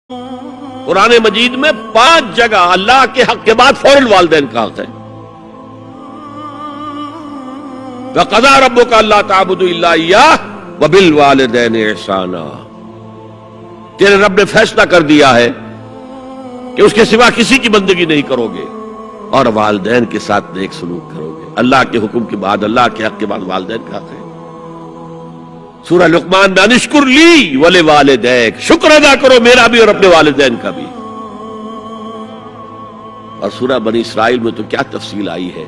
قرآن مجید میں 5 جگہ اللہ کے حق کے بعد فوراً والدین کا حق ہے. وَقَضَىٰ رَبُّكَ أَلَّا تَعْبُدُوا إِلَّا إِيَّاهُ وَبِالْوَالِدَيْنِ إِحْسَانًا. تیرے رب نے فیصلہ کر دیا ہے کہ اس کے سوا کسی کی بندگی نہیں کرو گے اور والدین کے ساتھ نیک سلوک کرو گے. اللہ کے حکم کے بعد، اللہ کے حق کے بعد والدین کا حق ہے. سورہ لقمان میں انشکر لی ولوالدیک، شکر ادا کرو میرا بھی اور اپنے والدین کا بھی. اور سورہ بنی اسرائیل میں تو کیا تفصیل آئی ہے.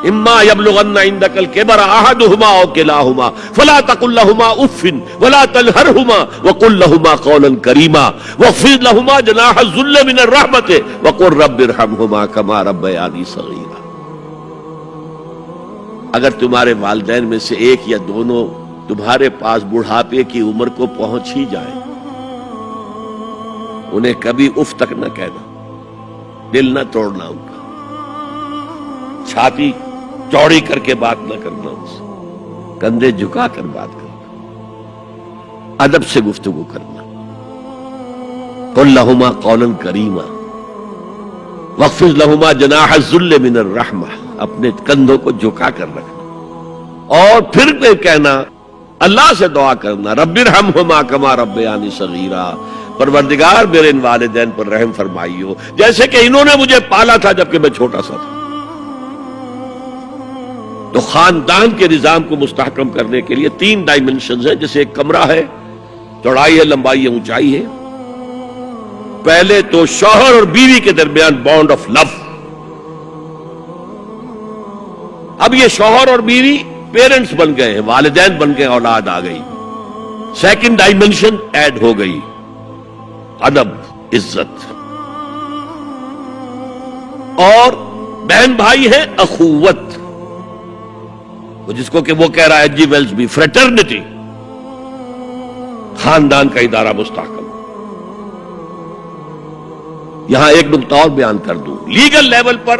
اما یبلغن عندک الکبر احدہما او کلاہما فلا تقل لہما اف ولا تنہرہما وقل لہما قولا کریما واخفض لہما جناح الذل من الرحمۃ وقل رب ارحمہما کما ربیانی صغیرا. اگر تمہارے والدین میں سے ایک یا دونوں تمہارے پاس بڑھاپے کی عمر کو پہنچ ہی جائے، انہیں کبھی اف تک نہ کہنا، دل نہ توڑنا ان کا، چھاتی چوڑی کر کے بات نہ کرنا، ان سے کندھے جھکا کر بات کرنا، ادب سے گفتگو کرنا. قل لہما قولا کریما واخفض لہما جناح الذل من الرحمہ، اپنے کندھوں کو جھکا کر رکھنا. اور پھر کہنا، اللہ سے دعا کرنا، رب ارحمہما کما ربیانی صغیرا، پروردگار میرے ان والدین پر رحم فرمائیو جیسے کہ انہوں نے مجھے پالا تھا جبکہ میں چھوٹا سا تھا. تو خاندان کے نظام کو مستحکم کرنے کے لیے 3 ڈائمنشنز ہیں. جیسے ایک کمرہ ہے، چوڑائی ہے، لمبائی ہے، اونچائی ہے. پہلے تو شوہر اور بیوی کے درمیان بانڈ آف لو. اب یہ شوہر اور بیوی پیرنٹس بن گئے ہیں، والدین بن گئے، اولاد آ گئی. سیکنڈ ڈائمنشن ایڈ ہو گئی، ادب، عزت. اور بہن بھائی ہیں، اخوت، جس کو کہ وہ کہہ رہا ہے جی ویلز بھی، فریٹرنٹی. خاندان کا ادارہ مستحکم. یہاں ایک نقطہ اور بیان کر دوں. لیگل لیول پر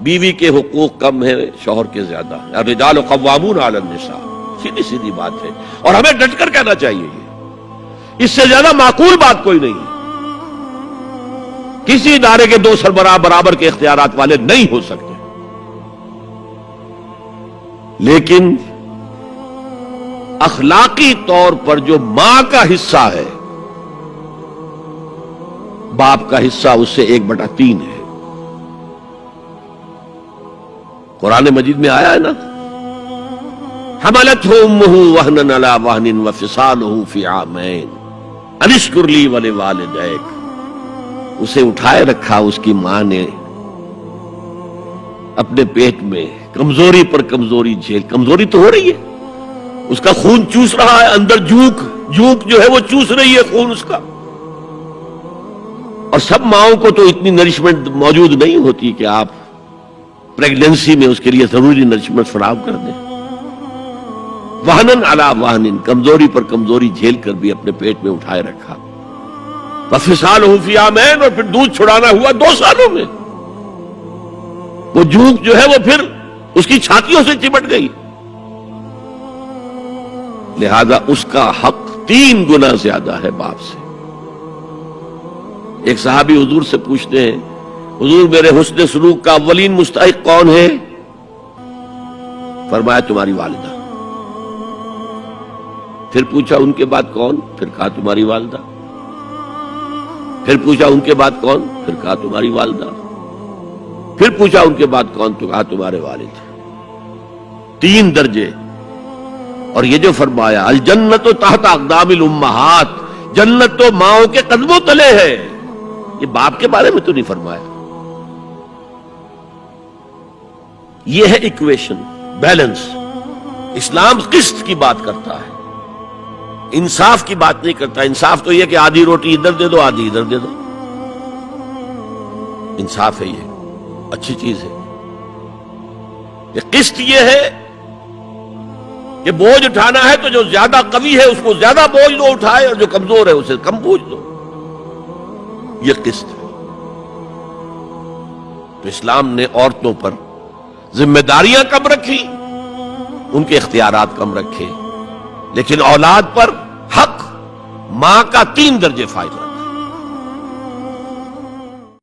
بیوی کے حقوق کم ہیں، شوہر کے زیادہ ہیں. الرجال قوامون علی النساء، سیدھی سیدھی بات ہے اور ہمیں ڈٹ کر کہنا چاہیے. یہ اس سے زیادہ معقول بات کوئی نہیں ہے. کسی ادارے کے 2 سربراہ برابر کے اختیارات والے نہیں ہو سکتے. لیکن اخلاقی طور پر جو ماں کا حصہ ہے، باپ کا حصہ اس سے 1/3 ہے. قرآن مجید میں آیا ہے نا، حملتہ امہ وہنا علی وہن وفصالہ فی عامین ان اشکر لی ولوالدیک. اسے اٹھائے رکھا اس کی ماں نے اپنے پیٹ میں، کمزوری پر کمزوری جھیل. کمزوری تو ہو رہی ہے، اس کا خون چوس رہا ہے اندر، جھونک جو ہے وہ چوس رہی ہے خون اس کا. اور سب ماؤں کو تو اتنی نرشمنٹ موجود نہیں ہوتی کہ آپ پریگننسی میں اس کے لیے ضروری نرشمنٹ فراہم کر دیں. وہنن علی وہن، کمزوری پر کمزوری جھیل کر بھی اپنے پیٹ میں اٹھائے رکھا. وفصالہ فی عامین، اور پھر دودھ چھڑانا ہوا 2 سالوں میں. وہ جھونک جو ہے وہ پھر اس کی چھاتیوں سے چمٹ گئی. لہذا اس کا حق 3 گنا زیادہ ہے باپ سے. ایک صحابی حضور سے پوچھتے ہیں، حضور میرے حسن سلوک کا اولین مستحق کون ہے؟ فرمایا تمہاری والدہ. پھر پوچھا ان کے بعد کون؟ پھر کہا تمہاری والدہ. پھر پوچھا ان کے بعد کون؟ پھر کہا تمہاری والدہ. پھر پوچھا ان کے بعد کون؟ تو کہا تمہارے والد. 3 درجے. اور یہ جو فرمایا الجنت تحت اقدام الامہات، جنت تو ماؤں کے قدموں تلے ہے، یہ باپ کے بارے میں تو نہیں فرمایا. یہ ہے ایکویشن، بیلنس. اسلام قسط کی بات کرتا ہے، انصاف کی بات نہیں کرتا. انصاف تو یہ کہ آدھی روٹی ادھر دے دو، آدھی ادھر دے دو. انصاف ہے، یہ اچھی چیز ہے. یہ قسط یہ ہے کہ بوجھ اٹھانا ہے تو جو زیادہ قوی ہے اس کو زیادہ بوجھ دو اٹھائے، اور جو کمزور ہے اسے کم بوجھ دو. یہ قسط ہے. تو اسلام نے عورتوں پر ذمہ داریاں کم رکھی، ان کے اختیارات کم رکھے، لیکن اولاد پر حق ماں کا 3 درجے فائدہ.